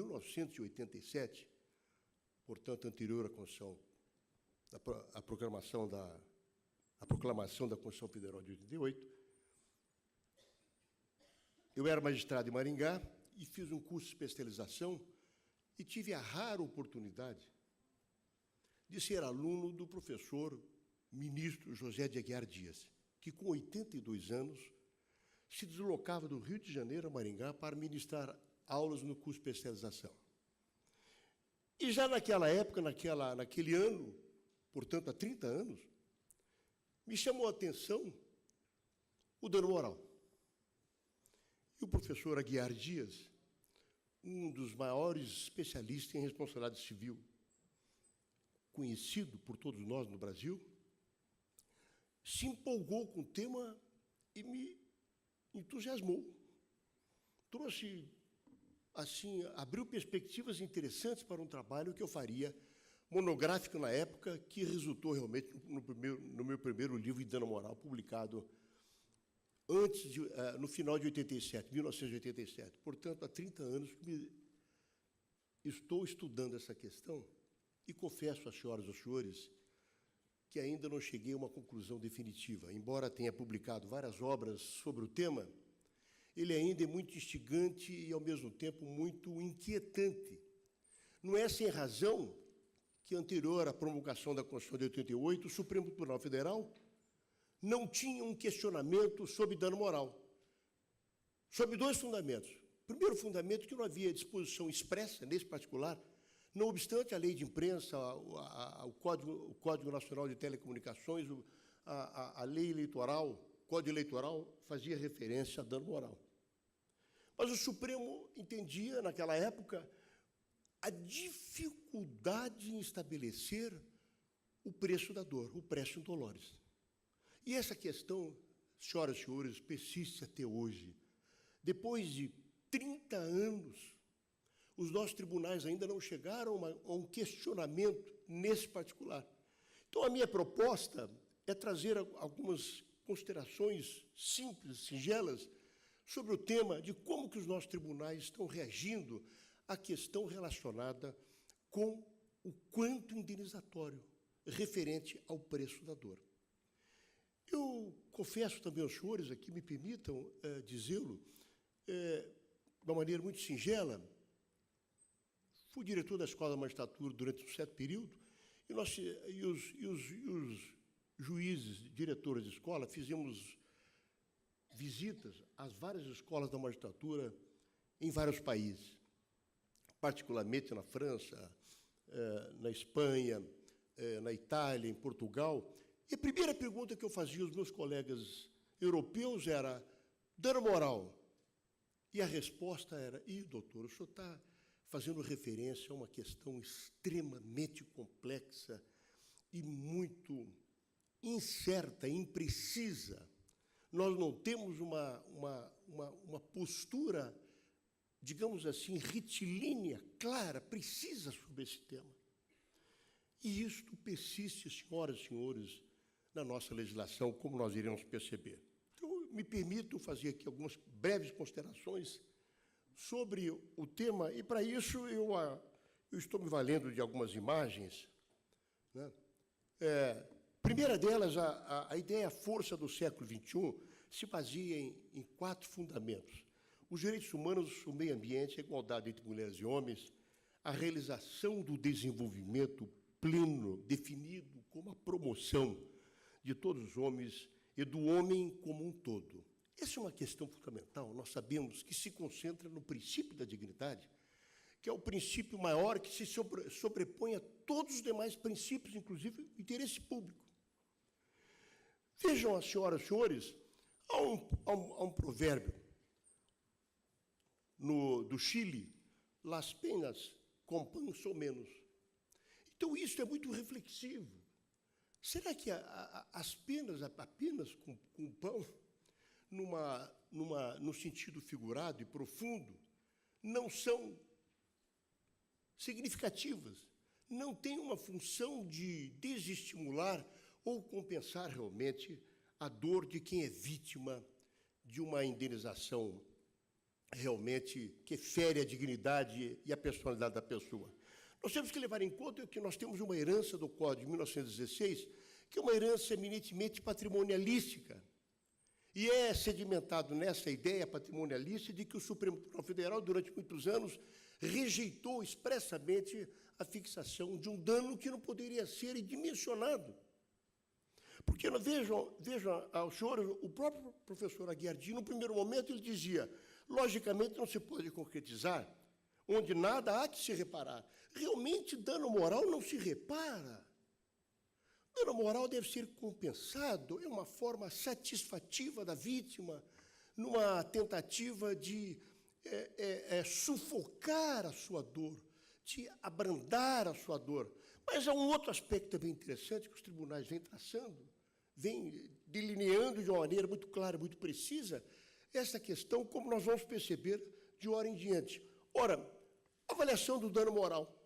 1987, portanto, anterior à Constituição, à proclamação da Constituição Federal de 88, eu era magistrado em Maringá e fiz um curso de especialização e tive a rara oportunidade de ser aluno do professor ministro José de Aguiar Dias, que, com 82 anos, se deslocava do Rio de Janeiro a Maringá para ministrar aulas no curso de especialização. E já naquela época, naquele ano, portanto, há 30 anos, me chamou a atenção o dano moral. E o professor Aguiar Dias, um dos maiores especialistas em responsabilidade civil, conhecido por todos nós no Brasil, se empolgou com o tema e me entusiasmou. Trouxe, assim, abriu perspectivas interessantes para um trabalho que eu faria, monográfico na época, que resultou realmente no meu primeiro livro de dano moral, publicado no final de 1987. Portanto, há 30 anos que estou estudando essa questão e confesso às senhoras e aos senhores que ainda não cheguei a uma conclusão definitiva. Embora tenha publicado várias obras sobre o tema, ele ainda é muito instigante e, ao mesmo tempo, muito inquietante. Não é sem razão que, anterior à promulgação da Constituição de 88, o Supremo Tribunal Federal não tinha um questionamento sobre dano moral, sobre dois fundamentos. Primeiro fundamento, que não havia disposição expressa, nesse particular, não obstante a lei de imprensa, o Código Nacional de Telecomunicações, a lei eleitoral, o Código Eleitoral, fazia referência a dano moral. Mas o Supremo entendia, naquela época, a dificuldade em estabelecer o preço da dor, o preço dolores. E essa questão, senhoras e senhores, persiste até hoje. Depois de 30 anos, os nossos tribunais ainda não chegaram a um questionamento nesse particular. Então, a minha proposta é trazer algumas considerações simples, singelas, sobre o tema de como que os nossos tribunais estão reagindo à questão relacionada com o quanto indenizatório referente ao preço da dor. Eu confesso também aos senhores, aqui me permitam dizê-lo, de uma maneira muito singela. Fui diretor da Escola da Magistratura durante um certo período, e os juízes, diretores de escola, fizemos visitas às várias escolas da magistratura em vários países, particularmente na França, na Espanha, na Itália, em Portugal. E a primeira pergunta que eu fazia aos meus colegas europeus era: dano moral? E a resposta era: doutor, o senhor está fazendo referência a uma questão extremamente complexa e muito incerta, imprecisa. Nós não temos uma postura, digamos assim, retilínea, clara, precisa sobre esse tema. E isto persiste, senhoras e senhores, na nossa legislação, como nós iremos perceber. Então, me permito fazer aqui algumas breves considerações sobre o tema, e, para isso, eu estou me valendo de algumas imagens, né? Primeira delas, a ideia, a força do século XXI, se baseia em 4 fundamentos: os direitos humanos, o meio ambiente, a igualdade entre mulheres e homens, a realização do desenvolvimento pleno, definido como a promoção de todos os homens e do homem como um todo. Essa é uma questão fundamental. Nós sabemos que se concentra no princípio da dignidade, que é o princípio maior que se sobrepõe a todos os demais princípios, inclusive o interesse público. Vejam, as senhoras e senhores, há um provérbio do Chile: las penas com pan são menos. Então, isso é muito reflexivo. Será que as penas apenas com pão, no sentido figurado e profundo, não são significativas, não têm uma função de desestimular ou compensar realmente a dor de quem é vítima de uma indenização realmente que fere a dignidade e a personalidade da pessoa. Nós temos que levar em conta que nós temos uma herança do Código de 1916, que é uma herança eminentemente patrimonialística, e é sedimentado nessa ideia patrimonialista de que o Supremo Tribunal Federal, durante muitos anos, rejeitou expressamente a fixação de um dano que não poderia ser dimensionado. Porque, vejam aos senhores, o próprio professor Aguiardi, no primeiro momento, ele dizia, logicamente não se pode concretizar, onde nada há de se reparar. Realmente, dano moral não se repara. Dano moral deve ser compensado, é uma forma satisfativa da vítima, numa tentativa de sufocar a sua dor, de abrandar a sua dor. Mas há um outro aspecto também interessante que os tribunais vêm traçando, vêm delineando de uma maneira muito clara, muito precisa, essa questão, como nós vamos perceber de hora em diante. Ora, avaliação do dano moral.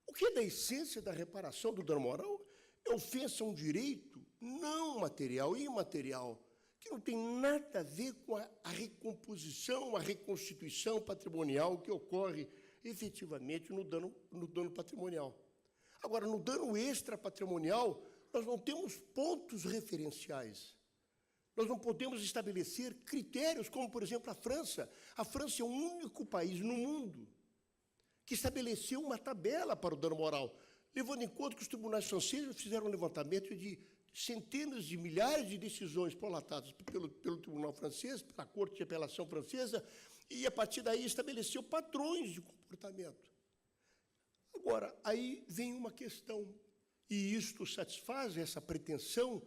O que é da essência da reparação do dano moral? É ofensa a um direito não material e imaterial, que não tem nada a ver com a recomposição, a reconstituição patrimonial que ocorre efetivamente no dano patrimonial. Agora, no dano extrapatrimonial, nós não temos pontos referenciais. Nós não podemos estabelecer critérios, como, por exemplo, a França. A França é o único país no mundo que estabeleceu uma tabela para o dano moral, levando em conta que os tribunais franceses fizeram um levantamento de centenas de milhares de decisões prolatadas pelo tribunal francês, pela Corte de Apelação francesa, e, a partir daí, estabeleceu padrões de comportamento. Agora, aí vem uma questão, e isto satisfaz essa pretensão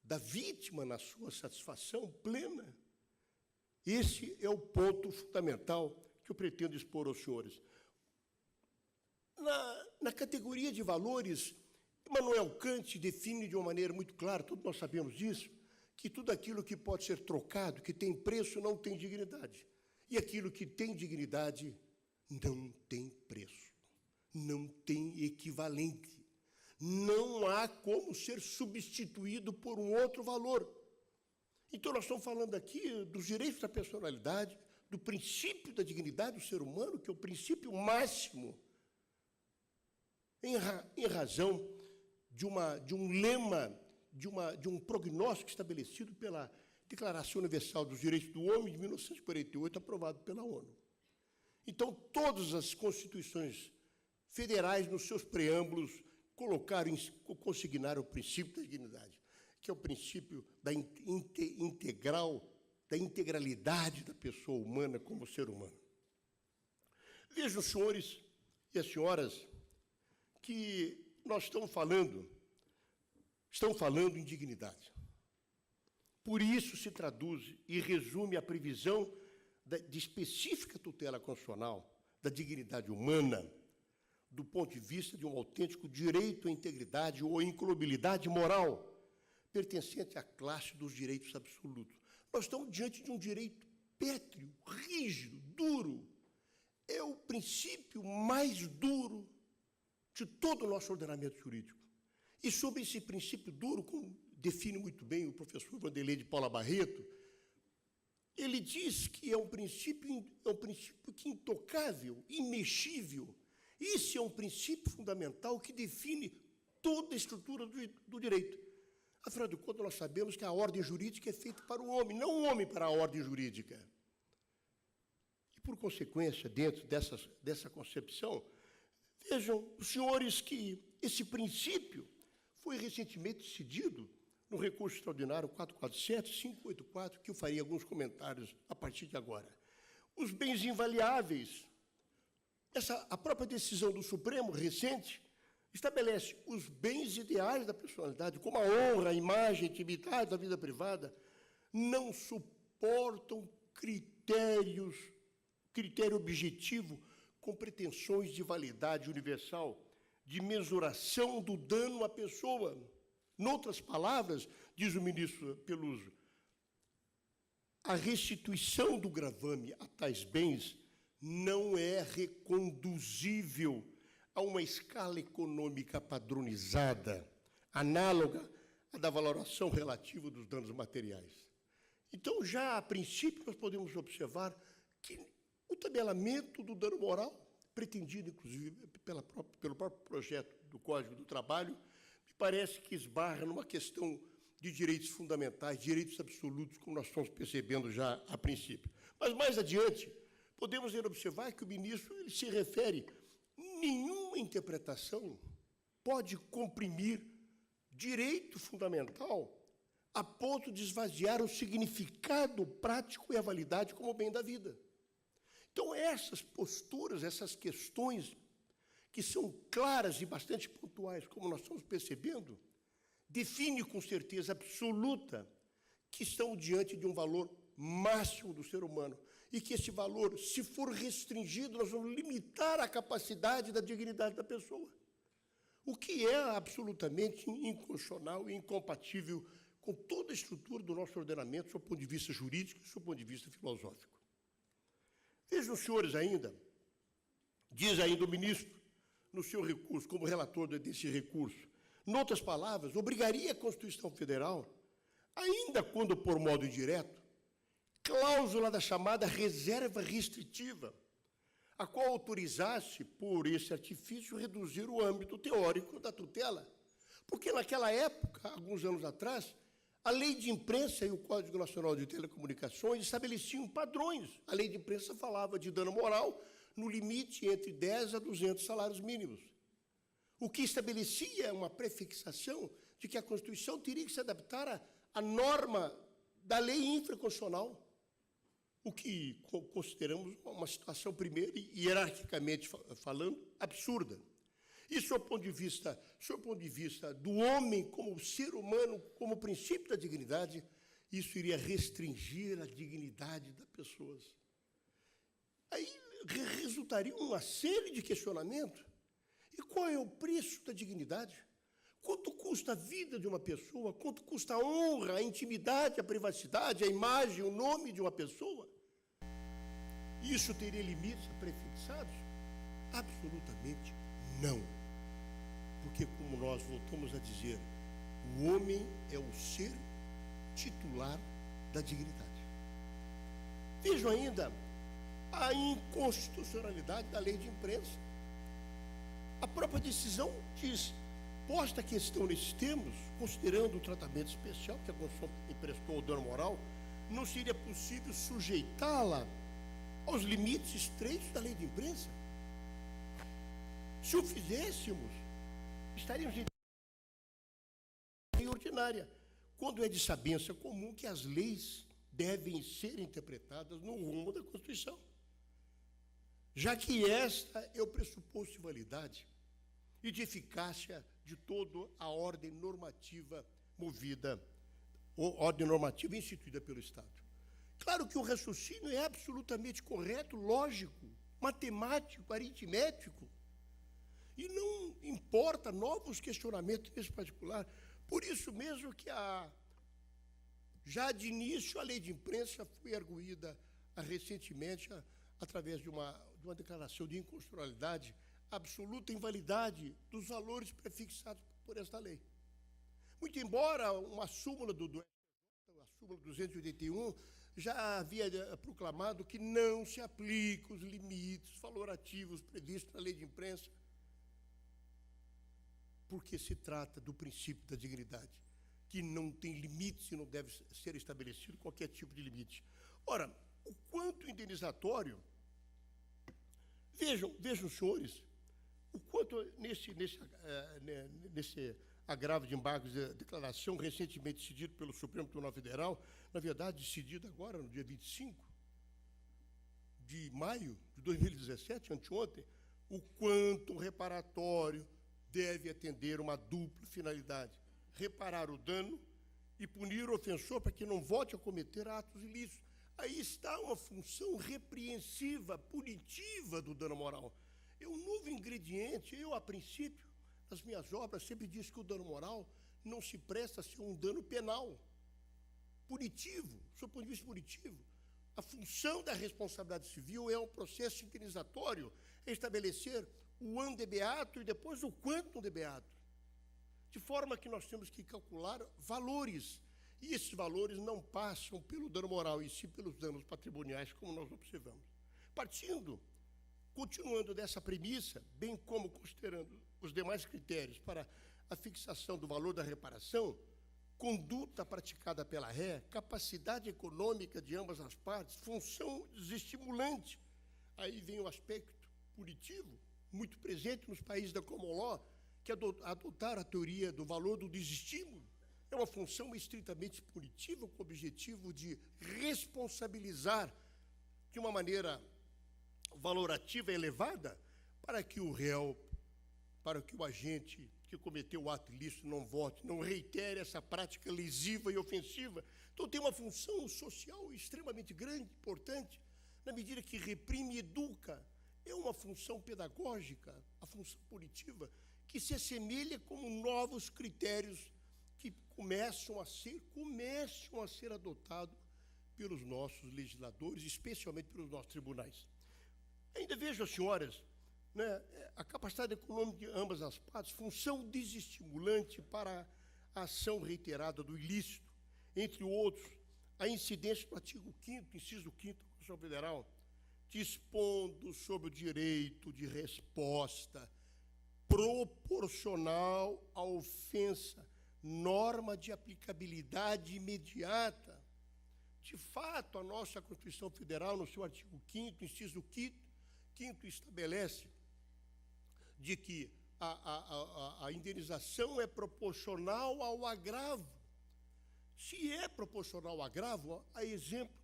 da vítima na sua satisfação plena. Esse é o ponto fundamental que eu pretendo expor aos senhores. Na categoria de valores, Immanuel Kant define de uma maneira muito clara, todos nós sabemos disso, que tudo aquilo que pode ser trocado, que tem preço, não tem dignidade. E aquilo que tem dignidade não tem preço, não tem equivalente. Não há como ser substituído por um outro valor. Então, nós estamos falando aqui dos direitos da personalidade, do princípio da dignidade do ser humano, que é o princípio máximo, em razão de um lema, de um prognóstico estabelecido pela Declaração Universal dos Direitos do Homem, de 1948, aprovado pela ONU. Então, todas as constituições federais, nos seus preâmbulos, consignaram o princípio da dignidade, que é o princípio da integralidade da pessoa humana como ser humano. Vejam, os senhores e as senhoras, que nós estamos falando em dignidade. Por isso se traduz e resume a previsão de específica tutela constitucional da dignidade humana, do ponto de vista de um autêntico direito à integridade ou incolumidade moral, pertencente à classe dos direitos absolutos. Nós estamos diante de um direito pétreo, rígido, duro. É o princípio mais duro de todo o nosso ordenamento jurídico. E sobre esse princípio duro, como define muito bem o professor Vanderlei de Paula Barreto, ele diz que é um princípio que intocável, imexível. Esse é um princípio fundamental que define toda a estrutura do direito. Afinal de contas, nós sabemos que a ordem jurídica é feita para o homem, não o homem para a ordem jurídica. E, por consequência, dentro dessa concepção, vejam, os senhores, que esse princípio foi recentemente decidido no recurso extraordinário 447-584, que eu farei alguns comentários a partir de agora. Os bens invaliáveis. A própria decisão do Supremo, recente, estabelece os bens ideais da personalidade, como a honra, a imagem, a intimidade da vida privada, não suportam critério objetivo com pretensões de validade universal, de mensuração do dano à pessoa. Noutras palavras, diz o ministro Peluso, a restituição do gravame a tais bens não é reconduzível a uma escala econômica padronizada, análoga à da valoração relativa dos danos materiais. Então, já a princípio, nós podemos observar que o tabelamento do dano moral, pretendido, inclusive, pelo próprio projeto do Código do Trabalho, me parece que esbarra numa questão de direitos fundamentais, direitos absolutos, como nós estamos percebendo já a princípio. Mas, mais adiante, podemos observar que o ministro ele se refere: nenhuma interpretação pode comprimir direito fundamental a ponto de esvaziar o significado prático e a validade como bem da vida. Então, essas posturas, essas questões que são claras e bastante pontuais, como nós estamos percebendo, define com certeza absoluta que estão diante de um valor máximo do ser humano e que esse valor, se for restringido, nós vamos limitar a capacidade da dignidade da pessoa, o que é absolutamente inconstitucional e incompatível com toda a estrutura do nosso ordenamento, do seu ponto de vista jurídico e do seu ponto de vista filosófico. Vejam, senhores, diz ainda o ministro, no seu recurso, como relator desse recurso, noutras palavras, obrigaria a Constituição Federal, ainda quando por modo indireto, cláusula da chamada reserva restritiva, a qual autorizasse, por esse artifício, reduzir o âmbito teórico da tutela. Porque naquela época, alguns anos atrás, a Lei de Imprensa e o Código Nacional de Telecomunicações estabeleciam padrões. A Lei de Imprensa falava de dano moral no limite entre 10 a 200 salários mínimos, o que estabelecia uma prefixação de que a Constituição teria que se adaptar à norma da lei infraconstitucional, o que consideramos uma situação, primeiro, hierarquicamente falando, absurda. E, do ponto de vista do homem como ser humano, como princípio da dignidade, isso iria restringir a dignidade das pessoas. Aí resultaria uma série de questionamentos. E qual é o preço da dignidade? Quanto custa a vida de uma pessoa? Quanto custa a honra, a intimidade, a privacidade, a imagem, o nome de uma pessoa? Isso teria limites prefixados? Absolutamente não. Porque, como nós voltamos a dizer, o homem é o ser titular da dignidade. Vejam ainda a inconstitucionalidade da Lei de Imprensa. A própria decisão diz: posta a questão nesses termos, considerando o tratamento especial que a Constituição emprestou ao dano moral, não seria possível sujeitá-la aos limites estreitos da Lei de Imprensa? Se o fizéssemos, estaríamos em lei ordinária, quando é de sabença comum que as leis devem ser interpretadas no rumo da Constituição, já que esta é o pressuposto de validade e de eficácia de toda a ordem normativa instituída pelo Estado. Claro que o raciocínio é absolutamente correto, lógico, matemático, aritmético, e não importa novos questionamentos nesse particular. Por isso mesmo que já de início a Lei de Imprensa foi arguída recentemente através de uma declaração de inconstitucionalidade, absoluta invalidade dos valores prefixados por esta lei. Muito embora uma súmula a súmula 281, já havia proclamado que não se aplicam os limites valorativos previstos na Lei de Imprensa, porque se trata do princípio da dignidade, que não tem limites e não deve ser estabelecido qualquer tipo de limite. Ora, o quanto indenizatório, vejam, senhores, o quanto nesse agravo de embargos de declaração recentemente decidido pelo Supremo Tribunal Federal, na verdade, decidido agora, no dia 25 de maio de 2017, anteontem, o quanto o reparatório deve atender uma dupla finalidade: reparar o dano e punir o ofensor para que não volte a cometer atos ilícitos. Aí está uma função repreensiva, punitiva do dano moral. É um novo ingrediente. Eu, a princípio, nas minhas obras, sempre disse que o dano moral não se presta a ser um dano penal, punitivo, do seu ponto de vista punitivo. A função da responsabilidade civil é um processo indenizatório, é estabelecer o ante beato e depois o quantum de beato, de forma que nós temos que calcular valores. E esses valores não passam pelo dano moral, e sim pelos danos patrimoniais, como nós observamos. Continuando dessa premissa, bem como considerando os demais critérios para a fixação do valor da reparação, conduta praticada pela ré, capacidade econômica de ambas as partes, função desestimulante. Aí vem o aspecto punitivo, muito presente nos países da common law, que adotaram a teoria do valor do desestímulo. É uma função estritamente punitiva, com o objetivo de responsabilizar de uma maneira valorativa elevada, para que o réu, para que o agente que cometeu o ato ilícito não volte, não reitere essa prática lesiva e ofensiva. Então tem uma função social extremamente grande, importante, na medida que reprime e educa. É uma função pedagógica, a função punitiva, que se assemelha como novos critérios que começam a ser adotados pelos nossos legisladores, especialmente pelos nossos tribunais. Ainda vejo as senhoras, né, a capacidade econômica de ambas as partes, função desestimulante para a ação reiterada do ilícito, entre outros, a incidência do artigo 5º, inciso 5º da Constituição Federal, dispondo sobre o direito de resposta proporcional à ofensa, norma de aplicabilidade imediata. De fato, a nossa Constituição Federal, no seu artigo 5º, inciso 5º, estabelece de que a indenização é proporcional ao agravo. Se é proporcional ao agravo, a exemplo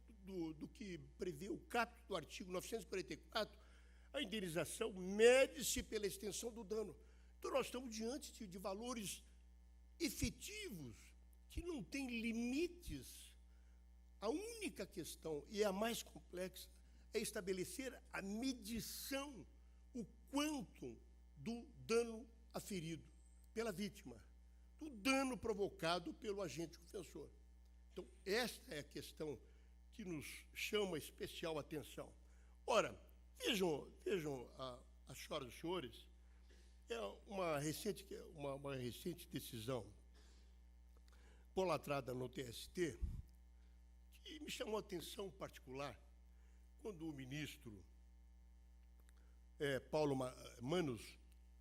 do que prevê o caput do artigo 944, a indenização mede-se pela extensão do dano. Então, nós estamos diante de valores efetivos, que não têm limites. A única questão, e a mais complexa, é estabelecer a medição, o quanto do dano aferido pela vítima, do dano provocado pelo agente ofensor. Então, esta é a questão que nos chama especial atenção. Ora, vejam as senhoras e senhores, é uma recente decisão polatrada no TST, que me chamou a atenção particular, quando o ministro Paulo Manos,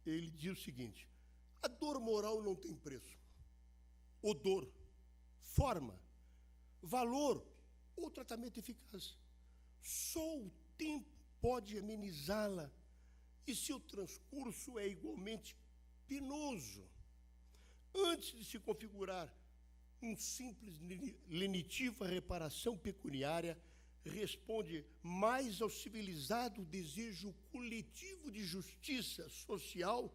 ele diz o seguinte: a dor moral não tem preço. Odor, forma, valor ou tratamento eficaz. Só o tempo pode amenizá-la, e seu transcurso é igualmente penoso. Antes de se configurar um simples lenitivo à reparação pecuniária, responde mais ao civilizado desejo coletivo de justiça social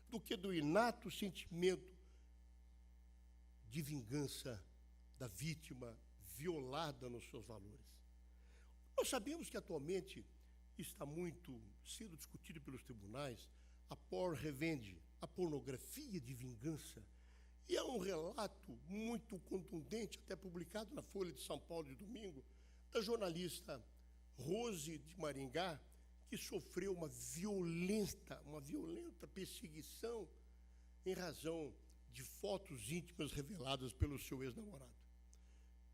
do que do inato sentimento de vingança da vítima violada nos seus valores. Nós sabemos que atualmente está muito sendo discutido pelos tribunais a porn revenge, a pornografia de vingança, e há um relato muito contundente, até publicado na Folha de São Paulo de domingo, da jornalista Rose de Maringá, que sofreu uma violenta perseguição em razão de fotos íntimas reveladas pelo seu ex-namorado.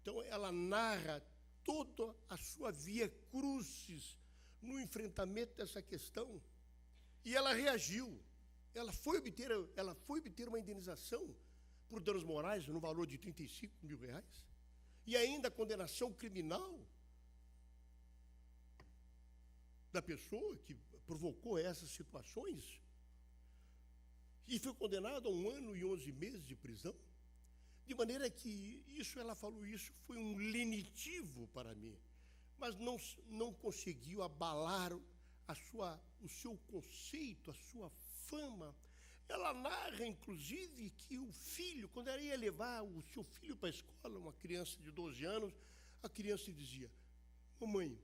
Então, ela narra toda a sua via crucis no enfrentamento dessa questão, e ela reagiu. Ela foi obter uma indenização por danos morais no valor de R$35 mil, e ainda a condenação criminal da pessoa que provocou essas situações, e foi condenado a 1 ano e 11 meses de prisão, de maneira que ela falou, isso foi um lenitivo para mim, mas não conseguiu abalar o seu conceito, a sua fama. Ela narra, inclusive, que o filho, quando ela ia levar o seu filho para a escola, uma criança de 12 anos, a criança dizia: mamãe,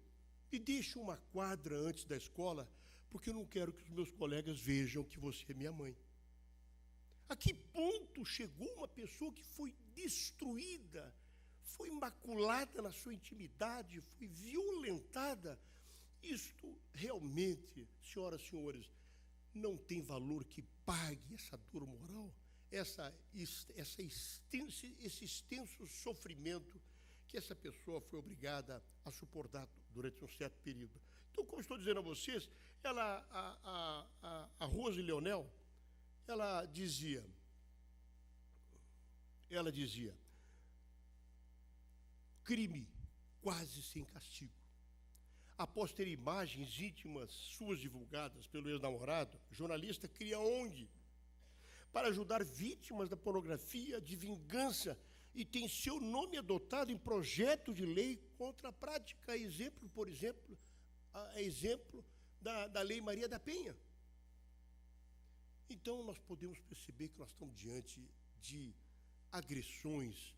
me deixa uma quadra antes da escola, porque eu não quero que os meus colegas vejam que você é minha mãe. A que ponto chegou uma pessoa que foi destruída, foi maculada na sua intimidade, foi violentada? Isto realmente, senhoras e senhores, não tem valor que pague essa dor moral, esse extenso sofrimento que essa pessoa foi obrigada a suportar durante um certo período. Então, como estou dizendo a vocês, a Rose Leonel, ela dizia, crime quase sem castigo. Após ter imagens íntimas suas divulgadas pelo ex-namorado, o jornalista cria ONG para ajudar vítimas da pornografia de vingança e tem seu nome adotado em projeto de lei contra a prática, por exemplo, da Lei Maria da Penha. Então, nós podemos perceber que nós estamos diante de agressões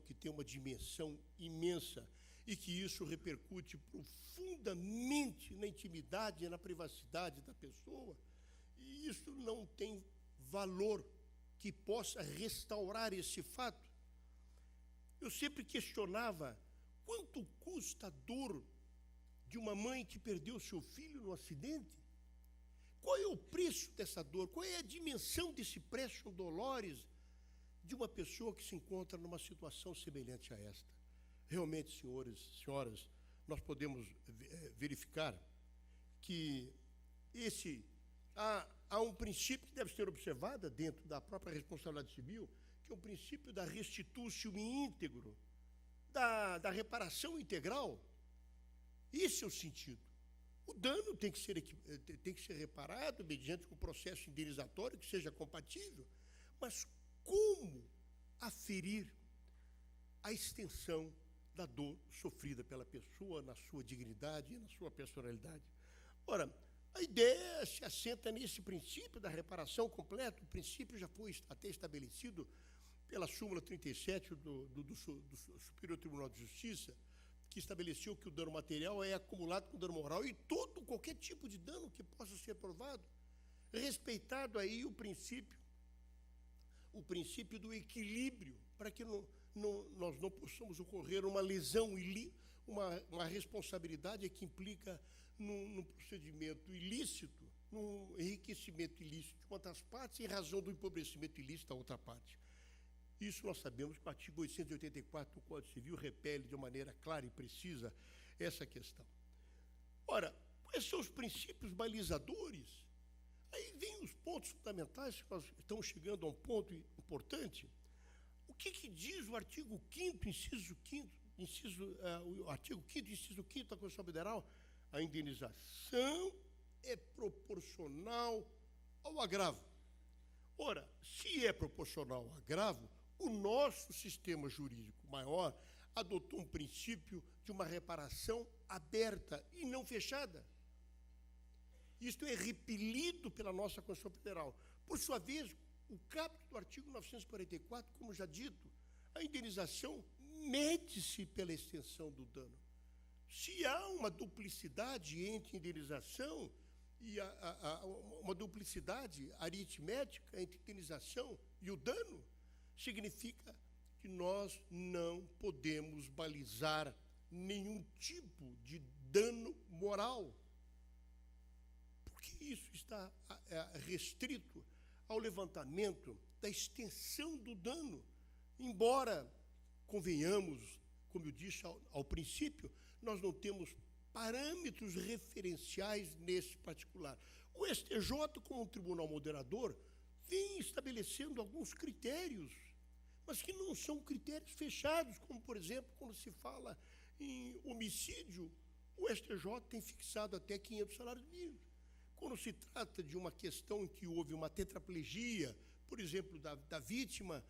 que têm uma dimensão imensa e que isso repercute profundamente na intimidade e na privacidade da pessoa, e isso não tem valor que possa restaurar esse fato. Eu sempre questionava quanto custa a dor de uma mãe que perdeu seu filho no acidente. Qual é o preço dessa dor? Qual é a dimensão desse preço dolores de uma pessoa que se encontra numa situação semelhante a esta? Realmente, senhores, senhoras, nós podemos verificar que há um princípio que deve ser observado dentro da própria responsabilidade civil, que é o princípio da restitutio in íntegro, da reparação integral. Esse é o sentido. O dano tem que ser reparado mediante um processo indenizatório que seja compatível, mas como aferir a extensão da dor sofrida pela pessoa na sua dignidade e na sua personalidade? Ora, a ideia se assenta nesse princípio da reparação completa. O princípio já foi até estabelecido pela súmula 37 do Superior Tribunal de Justiça, que estabeleceu que o dano material é acumulado com o dano moral e qualquer tipo de dano que possa ser provado, respeitado aí o princípio do equilíbrio, para que nós não possamos ocorrer uma lesão, uma responsabilidade que implica num procedimento ilícito, num enriquecimento ilícito de uma das partes em razão do empobrecimento ilícito da outra parte. Isso nós sabemos que o artigo 884 do Código Civil repele de uma maneira clara e precisa essa questão. Ora, quais são os princípios balizadores? Aí vem os pontos fundamentais, que nós estamos chegando a um ponto importante. O que diz o artigo 5º, inciso 5º, o artigo 5º, inciso 5º da Constituição Federal? A indenização é proporcional ao agravo. Ora, se é proporcional ao agravo, o nosso sistema jurídico maior adotou um princípio de uma reparação aberta e não fechada. Isto é repelido pela nossa Constituição Federal. Por sua vez, o caput do artigo 944, como já dito, a indenização mede-se pela extensão do dano. Se há uma duplicidade entre indenização e uma duplicidade aritmética entre indenização e o dano, significa que nós não podemos balizar nenhum tipo de dano moral, porque isso está restrito ao levantamento da extensão do dano, embora, convenhamos, como eu disse ao princípio, nós não temos parâmetros referenciais nesse particular. O STJ, como um tribunal moderador, vem estabelecendo alguns critérios, mas que não são critérios fechados, como, por exemplo, quando se fala em homicídio, o STJ tem fixado até 500 salários mínimos. Quando se trata de uma questão em que houve uma tetraplegia, por exemplo, da vítima,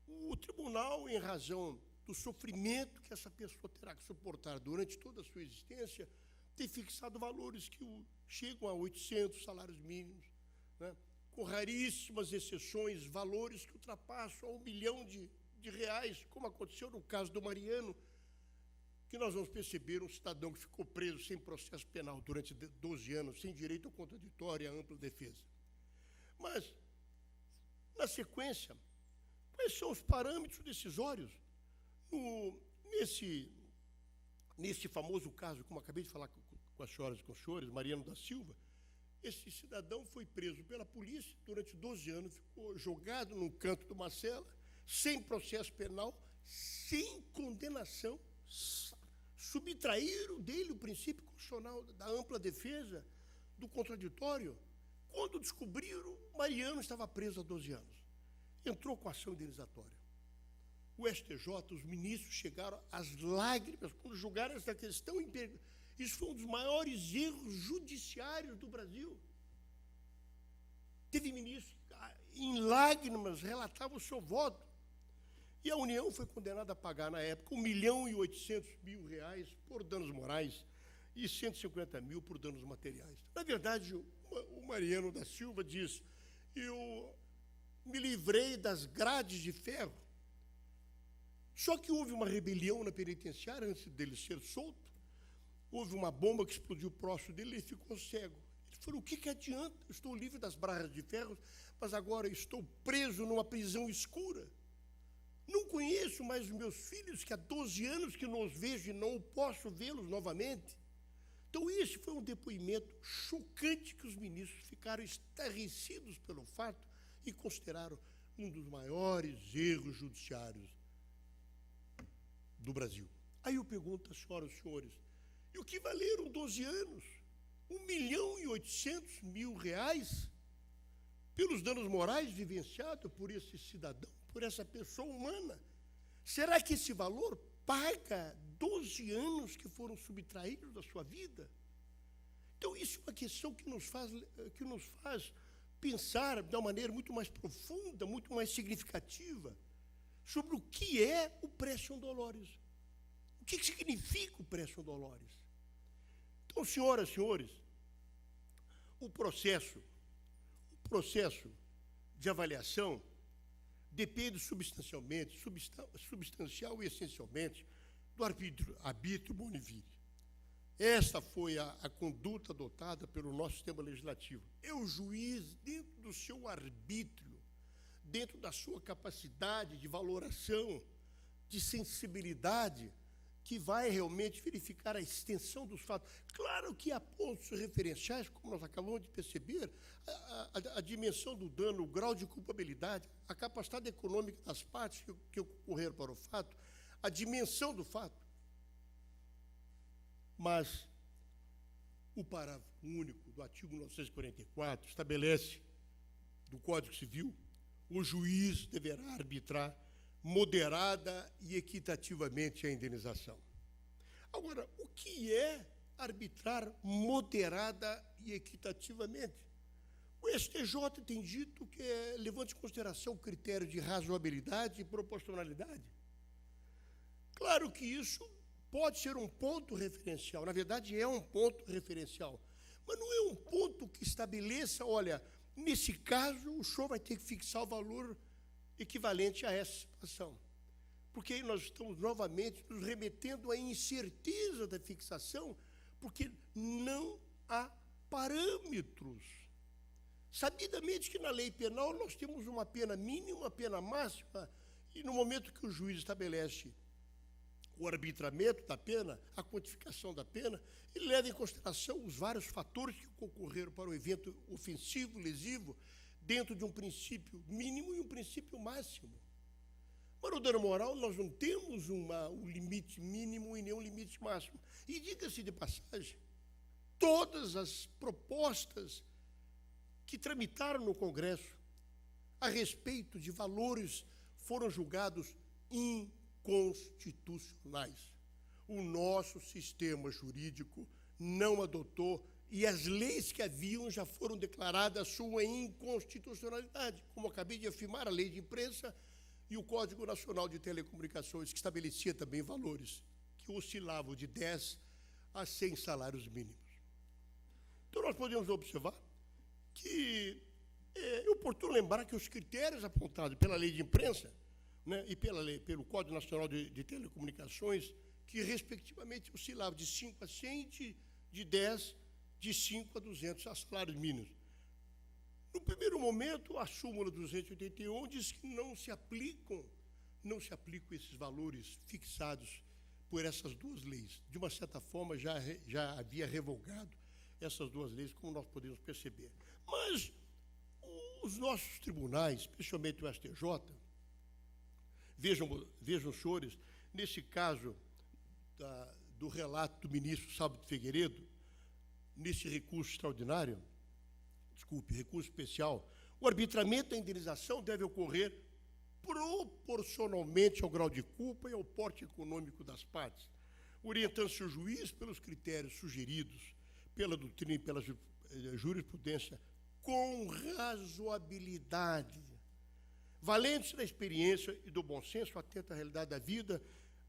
o tribunal, em razão do sofrimento que essa pessoa terá que suportar durante toda a sua existência, tem fixado valores que chegam a 800 salários mínimos, né? Com raríssimas exceções, valores que ultrapassam a R$1 milhão, como aconteceu no caso do Mariano, que nós vamos perceber um cidadão que ficou preso sem processo penal durante 12 anos, sem direito ao contraditório e à ampla defesa. Mas, na sequência, quais são os parâmetros decisórios? Nesse famoso caso, como acabei de falar com as senhoras e com os senhores, Mariano da Silva, esse cidadão foi preso pela polícia durante 12 anos, ficou jogado num canto de uma cela, sem processo penal, sem condenação. Subtraíram dele o princípio constitucional da ampla defesa, do contraditório. Quando descobriram, Mariano estava preso há 12 anos. Entrou com ação indenizatória. O STJ, os ministros chegaram às lágrimas quando julgaram essa questão. Isso foi um dos maiores erros judiciários do Brasil. Teve ministro que, em lágrimas, relatava o seu voto. E a União foi condenada a pagar, na época, R$ 1.800.000 por danos morais e R$ 150.000 por danos materiais. Na verdade, o Mariano da Silva diz: eu me livrei das grades de ferro. Só que houve uma rebelião na penitenciária antes dele ser solto. Houve uma bomba que explodiu próximo dele e ele ficou cego. Ele falou: o que adianta? Eu estou livre das barras de ferro, mas agora estou preso numa prisão escura. Não conheço mais os meus filhos, que há 12 anos que não os vejo e não posso vê-los novamente. Então, esse foi um depoimento chocante que os ministros ficaram estarrecidos pelo fato e consideraram um dos maiores erros judiciários do Brasil. Aí eu pergunto às senhoras e senhores, e o que valeram 12 anos? R$ 1.800.000 pelos danos morais vivenciados por esse cidadão, por essa pessoa humana. Será que esse valor paga 12 anos que foram subtraídos da sua vida? Então, isso é uma questão que nos faz pensar de uma maneira muito mais profunda, muito mais significativa, sobre o que é o Praetion Dolores. O que significa o Praetion Dolores? Então, senhoras e senhores, o processo de avaliação depende substancial e essencialmente do arbítrio boni viri. Esta foi a conduta adotada pelo nosso sistema legislativo. É o juiz, dentro do seu arbítrio, dentro da sua capacidade de valoração, de sensibilidade, que vai realmente verificar a extensão dos fatos. Claro que há pontos referenciais, como nós acabamos de perceber, a dimensão do dano, o grau de culpabilidade, a capacidade econômica das partes que ocorreram para o fato, a dimensão do fato. Mas o parágrafo único do artigo 944 estabelece, do Código Civil, o juiz deverá arbitrar moderada e equitativamente a indenização. Agora, o que é arbitrar moderada e equitativamente? O STJ tem dito que levando em consideração o critério de razoabilidade e proporcionalidade. Claro que isso pode ser um ponto referencial, na verdade é um ponto referencial, mas não é um ponto que estabeleça, olha, nesse caso o senhor vai ter que fixar o valor equivalente a essa situação. Porque aí nós estamos novamente nos remetendo à incerteza da fixação, porque não há parâmetros. Sabidamente que na lei penal nós temos uma pena mínima, uma pena máxima, e no momento que o juiz estabelece o arbitramento da pena, a quantificação da pena, ele leva em consideração os vários fatores que concorreram para o evento ofensivo, lesivo, dentro de um princípio mínimo e um princípio máximo. Para o dano moral, nós não temos um limite mínimo e nem um limite máximo. E, diga-se de passagem, todas as propostas que tramitaram no Congresso a respeito de valores foram julgados inconstitucionais. O nosso sistema jurídico não adotou, e as leis que haviam já foram declaradas sua inconstitucionalidade, como acabei de afirmar, a lei de imprensa e o Código Nacional de Telecomunicações, que estabelecia também valores que oscilavam de 10 a 100 salários mínimos. Então, nós podemos observar que é oportuno lembrar que os critérios apontados pela lei de imprensa, né, e pelo Código Nacional de Telecomunicações, que, respectivamente, oscilavam de 5 a 100, de 10, de 5 a 200 salários mínimos. No primeiro momento, a súmula 281 diz que não se aplicam esses valores fixados por essas duas leis. De uma certa forma, já havia revogado essas duas leis, como nós podemos perceber. Mas os nossos tribunais, especialmente o STJ, vejam, senhores, nesse caso do relato do ministro Sábio Figueiredo, nesse recurso extraordinário, recurso especial, o arbitramento da indenização deve ocorrer proporcionalmente ao grau de culpa e ao porte econômico das partes, orientando-se o juiz pelos critérios sugeridos pela doutrina e pela jurisprudência com razoabilidade, valendo-se da experiência e do bom senso, atento à realidade da vida,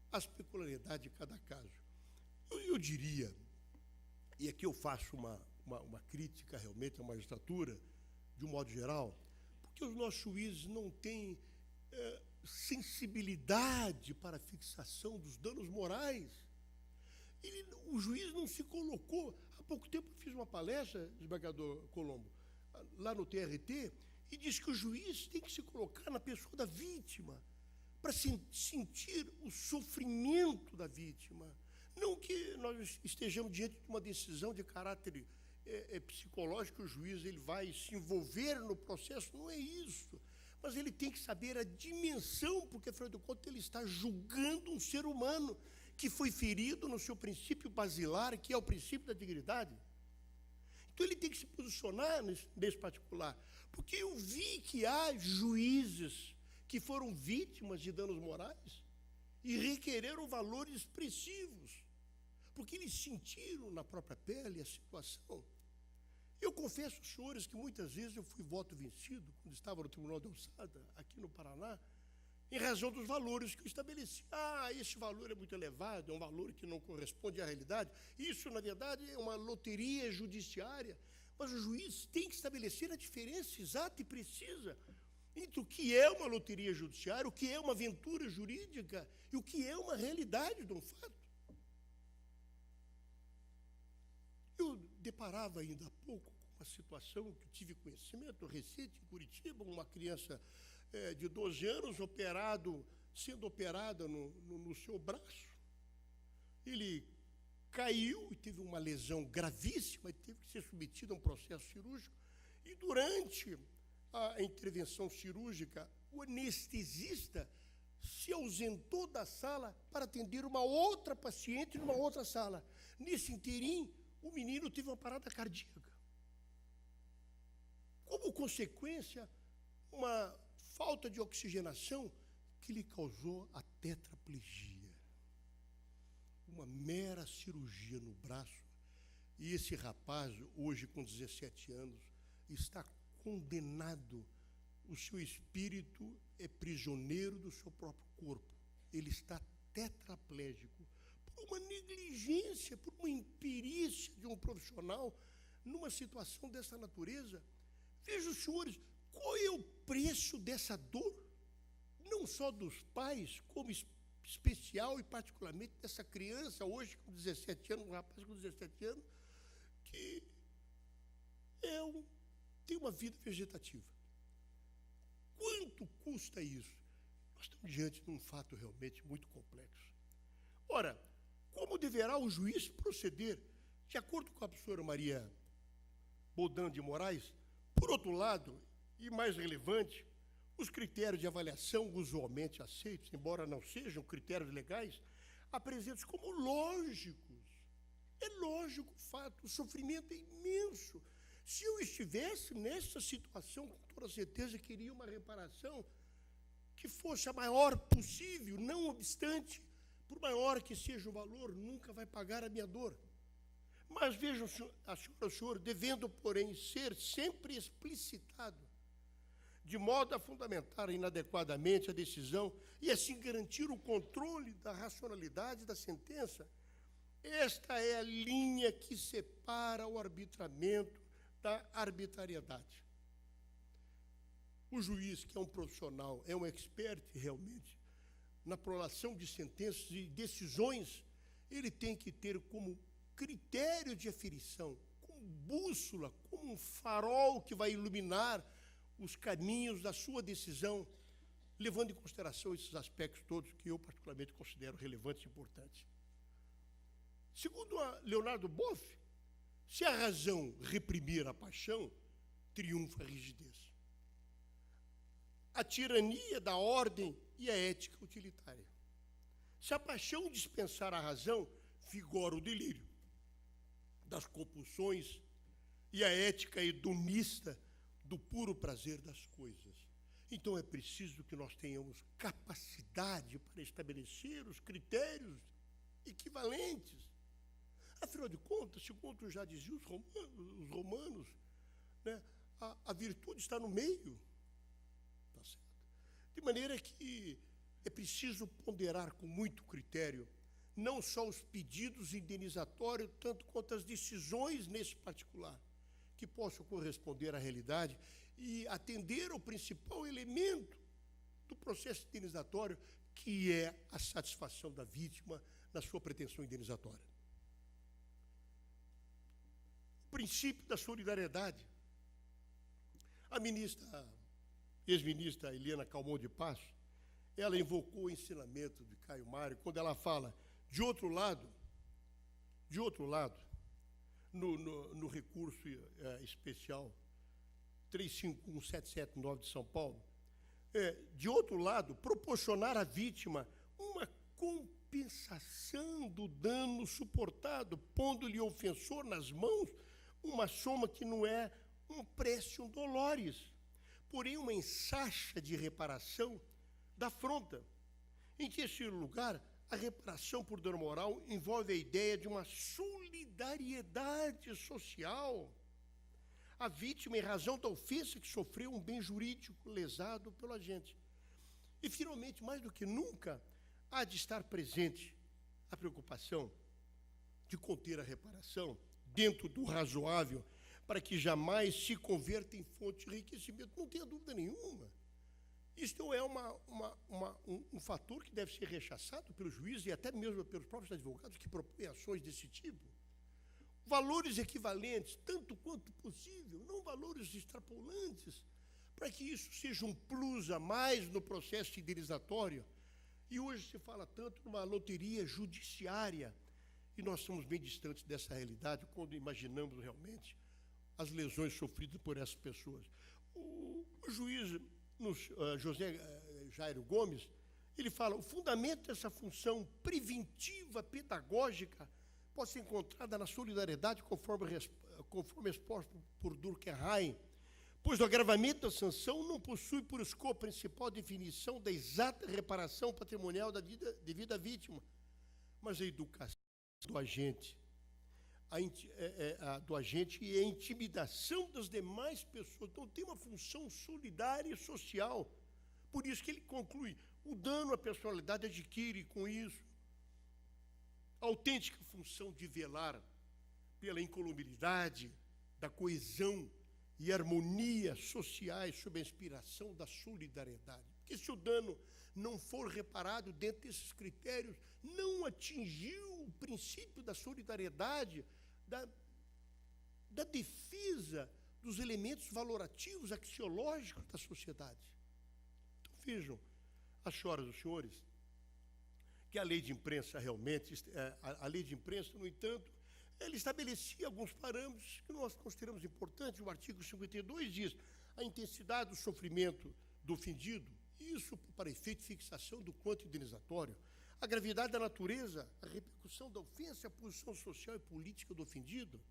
às peculiaridades de cada caso. Eu diria, e aqui eu faço uma crítica realmente à magistratura, de um modo geral, porque os nossos juízes não têm sensibilidade para a fixação dos danos morais. O juiz não se colocou. Há pouco tempo eu fiz uma palestra, desembargador Colombo, lá no TRT, e disse que o juiz tem que se colocar na pessoa da vítima, para sentir o sofrimento da vítima. Não que nós estejamos diante de uma decisão de caráter psicológico, o juiz ele vai se envolver no processo, não é isso. Mas ele tem que saber a dimensão, porque, afinal de contas, ele está julgando um ser humano que foi ferido no seu princípio basilar, que é o princípio da dignidade. Então, ele tem que se posicionar nesse particular, porque eu vi que há juízes que foram vítimas de danos morais e requereram valores expressivos, porque eles sentiram na própria pele a situação. Eu confesso aos senhores que muitas vezes eu fui voto vencido, quando estava no Tribunal de Alçada, aqui no Paraná, em razão dos valores que eu estabeleci. Esse valor é muito elevado, é um valor que não corresponde à realidade. Isso, na verdade, é uma loteria judiciária, mas o juiz tem que estabelecer a diferença exata e precisa entre o que é uma loteria judiciária, o que é uma aventura jurídica e o que é uma realidade de um fato. Eu deparava ainda há pouco com uma situação que tive conhecimento recente em Curitiba, uma criança de 12 anos sendo operada no seu braço. Ele caiu e teve uma lesão gravíssima e teve que ser submetido a um processo cirúrgico. E durante a intervenção cirúrgica, o anestesista se ausentou da sala para atender uma outra paciente numa outra sala. Nesse interim, o menino teve uma parada cardíaca. Como consequência, uma falta de oxigenação que lhe causou a tetraplegia. Uma mera cirurgia no braço. E esse rapaz, hoje com 17 anos, está condenado. O seu espírito é prisioneiro do seu próprio corpo. Ele está tetraplégico por uma negligência, por uma imperícia de um profissional numa situação dessa natureza. Vejam, senhores, qual é o preço dessa dor? Não só dos pais, como especial e particularmente dessa criança, hoje com 17 anos, um rapaz com 17 anos, que tem uma vida vegetativa. Quanto custa isso? Nós estamos diante de um fato realmente muito complexo. Ora, como deverá o juiz proceder? De acordo com a professora Maria Bodan de Moraes, por outro lado, e mais relevante, os critérios de avaliação usualmente aceitos, embora não sejam critérios legais, apresentam-se como lógicos. É lógico o fato, o sofrimento é imenso. Se eu estivesse nessa situação, com toda certeza queria uma reparação que fosse a maior possível, não obstante, por maior que seja o valor, nunca vai pagar a minha dor. Mas vejam, a senhora, o senhor, devendo, porém, ser sempre explicitado, de modo a fundamentar inadequadamente a decisão e assim garantir o controle da racionalidade da sentença. Esta é a linha que separa o arbitramento da arbitrariedade. O juiz, que é um profissional, é um expert realmente na prolação de sentenças e decisões, ele tem que ter como critério de aferição, como bússola, como um farol que vai iluminar os caminhos da sua decisão, levando em consideração esses aspectos todos que eu particularmente considero relevantes e importantes. Segundo a Leonardo Boff, Se a razão reprimir a paixão, triunfa a rigidez. A tirania da ordem e a ética utilitária. Se a paixão dispensar a razão, vigora o delírio das compulsões e a ética hedonista do puro prazer das coisas. Então é preciso que nós tenhamos capacidade para estabelecer os critérios equivalentes. Afinal de contas, segundo já diziam os romanos, né, a virtude está no meio. Tá certo? De maneira que é preciso ponderar com muito critério não só os pedidos indenizatórios, tanto quanto as decisões nesse particular, que possam corresponder à realidade e atender ao principal elemento do processo indenizatório, que é a satisfação da vítima na sua pretensão indenizatória. O princípio da solidariedade. A ex-ministra Helena Calmon de Passo, ela invocou o ensinamento de Caio Mário quando ela fala, de outro lado, no recurso especial 351779 de São Paulo, de outro lado, proporcionar à vítima uma compensação do dano suportado, pondo-lhe o ofensor nas mãos uma soma que não é um précium dolores, porém uma ensacha de reparação da afronta. Em terceiro lugar, a reparação por dano moral envolve a ideia de uma solidariedade social. A vítima, em razão da ofensa que sofreu, um bem jurídico lesado pelo agente. E, finalmente, mais do que nunca, há de estar presente a preocupação de conter a reparação dentro do razoável, para que jamais se converta em fonte de enriquecimento. Não tenha dúvida nenhuma. Isto é um fator que deve ser rechaçado pelos juízes e até mesmo pelos próprios advogados que propõem ações desse tipo. Valores equivalentes, tanto quanto possível, não valores extrapolantes, para que isso seja um plus a mais no processo indenizatório. E hoje se fala tanto numa loteria judiciária, e nós estamos bem distantes dessa realidade quando imaginamos realmente as lesões sofridas por essas pessoas. O juiz José Jairo Gomes, ele fala, o fundamento dessa função preventiva, pedagógica, pode ser encontrada na solidariedade, conforme exposto por Durkheim, pois o agravamento da sanção não possui por escopo principal a definição da exata reparação patrimonial devida à vítima, mas a educação do agente, do agente e a intimidação das demais pessoas. Então, tem uma função solidária e social. Por isso que ele conclui, o dano à personalidade adquire, com isso, a autêntica função de velar pela incolumibilidade, da coesão e harmonia sociais sob a inspiração da solidariedade. Porque se o dano não for reparado dentro desses critérios, não atingiu o princípio da solidariedade, da defesa dos elementos valorativos, axiológicos da sociedade. Então, vejam, as senhoras e os senhores, que a lei de imprensa realmente, a lei de imprensa, no entanto, ela estabelecia alguns parâmetros que nós consideramos importantes. O artigo 52 diz a intensidade do sofrimento do ofendido, isso para efeito de fixação do quanto indenizatório, a gravidade da natureza, a repercussão da ofensa, a posição social e política do ofendido,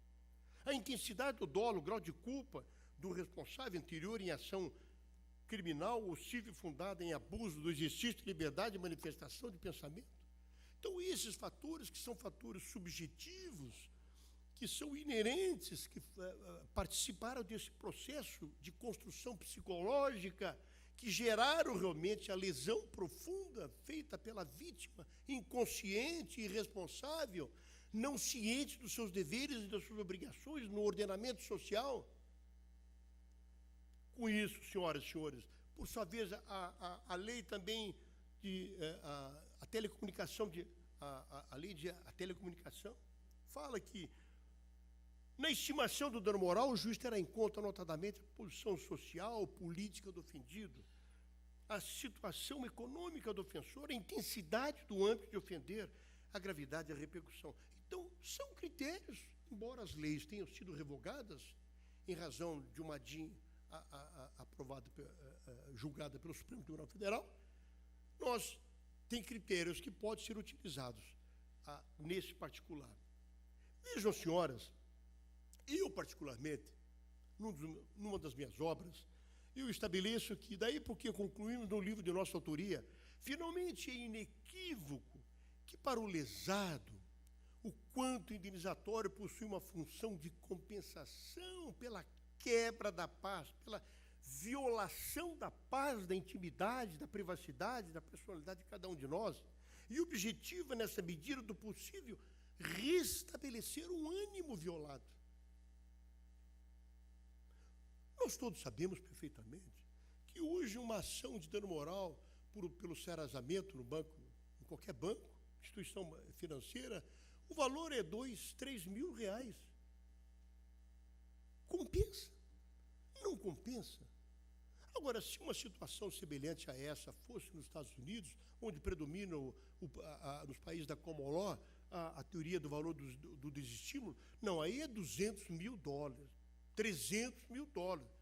a intensidade do dolo, o grau de culpa do responsável anterior em ação criminal ou civil fundada em abuso do exercício de liberdade de manifestação de pensamento. Então, esses fatores, que são fatores subjetivos, que são inerentes, que participaram desse processo de construção psicológica, que geraram realmente a lesão profunda feita pela vítima, inconsciente, irresponsável, não ciente dos seus deveres e das suas obrigações no ordenamento social. Com isso, senhoras e senhores, por sua vez, a lei também a telecomunicação, a lei de telecomunicação fala que, na estimação do dano moral, o juiz terá em conta, notadamente, a posição social, política do ofendido, a situação econômica do ofensor, a intensidade do âmbito de ofender, a gravidade e a repercussão. Então, são critérios embora as leis tenham sido revogadas em razão de uma DIN aprovada, julgada pelo Supremo Tribunal Federal, nós tem critérios que podem ser utilizados nesse particular. Vejam, senhoras, eu particularmente, numa das minhas obras, eu estabeleço que, daí porque concluímos no livro de nossa autoria, finalmente é inequívoco que para o lesado, o quanto indenizatório possui uma função de compensação pela quebra da paz, pela violação da paz, da intimidade, da privacidade, da personalidade de cada um de nós, e objetiva, nessa medida do possível, restabelecer o ânimo violado. Nós todos sabemos perfeitamente que hoje uma ação de dano moral pelo serasamento no banco, em qualquer banco, instituição financeira, o valor é 2, 3 mil reais. Compensa? Não compensa? Agora, se uma situação semelhante a essa fosse nos Estados Unidos, onde predomina nos países da common law a teoria do valor do desestímulo, não, aí é 200 mil dólares, 300 mil dólares,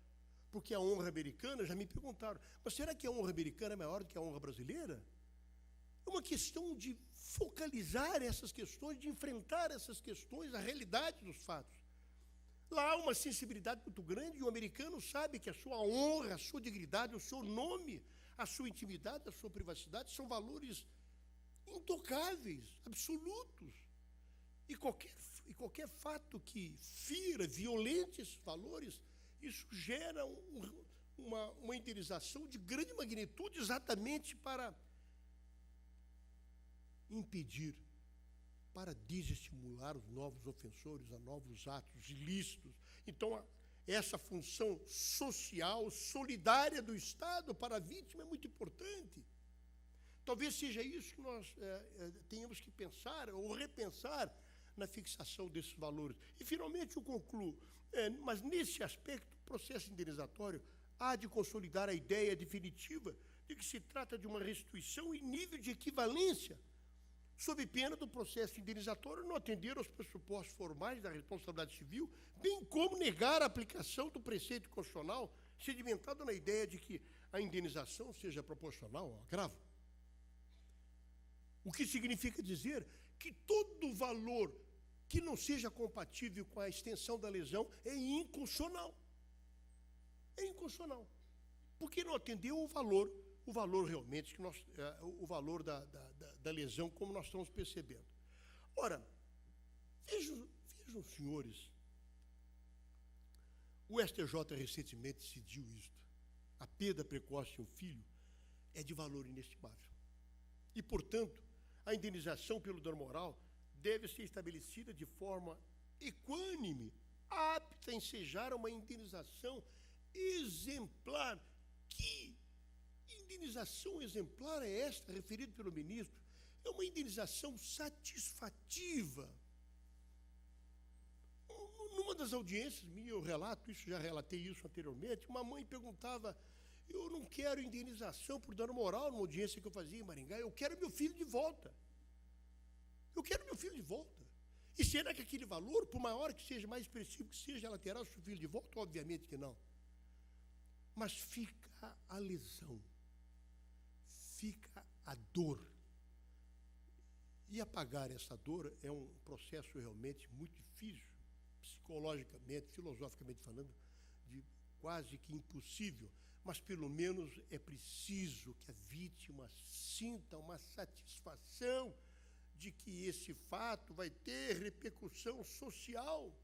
porque a honra americana, já me perguntaram, mas será que a honra americana é maior do que a honra brasileira? É uma questão de focalizar essas questões, de enfrentar essas questões, a realidade dos fatos. Lá há uma sensibilidade muito grande e o americano sabe que a sua honra, a sua dignidade, o seu nome, a sua intimidade, a sua privacidade são valores intocáveis, absolutos. E qualquer fato que fira, violente esses valores, isso gera uma indenização de grande magnitude exatamente para impedir, para desestimular os novos ofensores a novos atos ilícitos. Então, essa função social, solidária do Estado para a vítima é muito importante. Talvez seja isso que nós tenhamos que pensar ou repensar na fixação desses valores. E, finalmente, eu concluo. Mas, nesse aspecto, o processo indenizatório há de consolidar a ideia definitiva de que se trata de uma restituição em nível de equivalência, sob pena do processo indenizatório não atender aos pressupostos formais da responsabilidade civil, bem como negar a aplicação do preceito constitucional sedimentado na ideia de que a indenização seja proporcional ao agravo. O que significa dizer que todo valor que não seja compatível com a extensão da lesão é inconstitucional. É inconstitucional. Porque não atendeu o valor realmente, o valor da lesão, como nós estamos percebendo. Ora, vejam, senhores, o STJ recentemente decidiu isto. A perda precoce de um filho é de valor inestimável. E, portanto, a indenização pelo dano moral deve ser estabelecida de forma equânime, apta a ensejar uma indenização exemplar. Que indenização exemplar é esta, referida pelo ministro? É uma indenização satisfativa. Numa das audiências minhas, eu relato isso, já relatei isso anteriormente, uma mãe perguntava, eu não quero indenização por dano moral numa audiência que eu fazia em Maringá, eu quero meu filho de volta. Eu quero meu filho de volta. E será que aquele valor, por maior que seja, mais expressivo que seja, ela terá o seu filho de volta? Obviamente que não. Mas fica a lesão, fica a dor. E apagar essa dor é um processo realmente muito difícil, psicologicamente, filosoficamente falando, de quase que impossível, mas pelo menos é preciso que a vítima sinta uma satisfação de que esse fato vai ter repercussão social.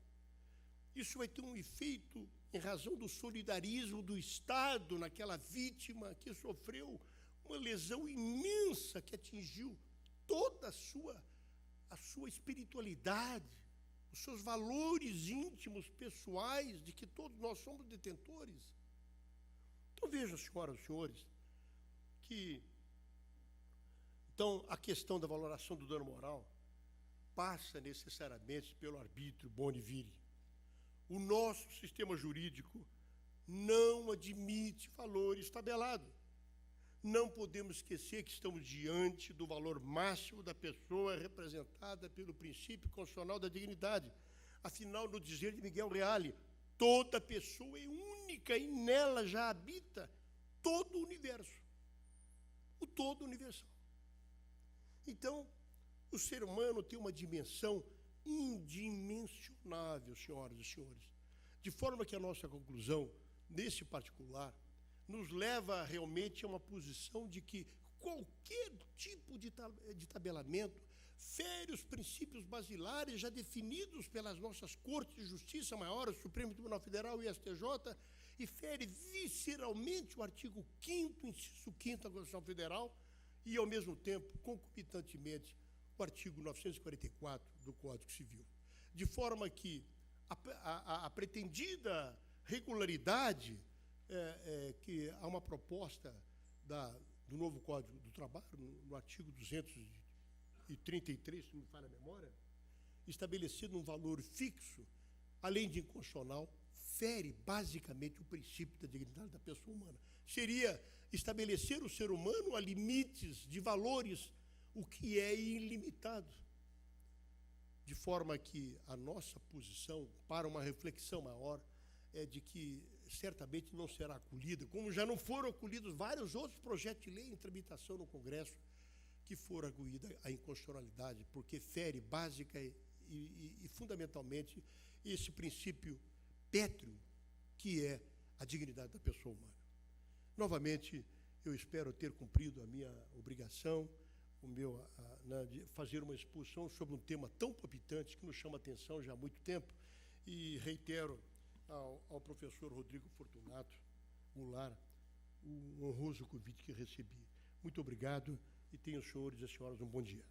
Isso vai ter um efeito em razão do solidarismo do Estado naquela vítima que sofreu uma lesão imensa que atingiu toda a sua espiritualidade, os seus valores íntimos, pessoais, de que todos nós somos detentores. Então, vejam, senhoras e senhores, que então a questão da valoração do dano moral passa necessariamente pelo arbítrio boni viri. O nosso sistema jurídico não admite valores tabelados. Não podemos esquecer que estamos diante do valor máximo da pessoa representada pelo princípio constitucional da dignidade. Afinal, no dizer de Miguel Reale, toda pessoa é única e nela já habita todo o universo, o todo universal. Então, o ser humano tem uma dimensão indimensionável, senhoras e senhores, de forma que a nossa conclusão, nesse particular, nos leva realmente a uma posição de que qualquer tipo de tabelamento fere os princípios basilares já definidos pelas nossas Cortes de Justiça Maiores, Supremo Tribunal Federal e STJ, e fere visceralmente o artigo 5º, inciso 5º da Constituição Federal e, ao mesmo tempo, concomitantemente, o artigo 944 do Código Civil. De forma que a pretendida regularidade que há uma proposta do novo Código do Trabalho, no artigo 233, se não me falha a memória, estabelecido um valor fixo, além de inconstitucional, fere basicamente o princípio da dignidade da pessoa humana. Seria estabelecer o ser humano a limites de valores, o que é ilimitado. De forma que a nossa posição, para uma reflexão maior, é de que certamente não será acolhida, como já não foram acolhidos vários outros projetos de lei em tramitação no Congresso, que for arguída a inconstitucionalidade, porque fere básica e fundamentalmente esse princípio pétreo que é a dignidade da pessoa humana. Novamente, eu espero ter cumprido a minha obrigação, de fazer uma exposição sobre um tema tão palpitante que nos chama a atenção já há muito tempo, e reitero ao professor Rodrigo Fortunato Goulart o honroso convite que recebi. Muito obrigado e tenham os senhores e as senhoras um bom dia.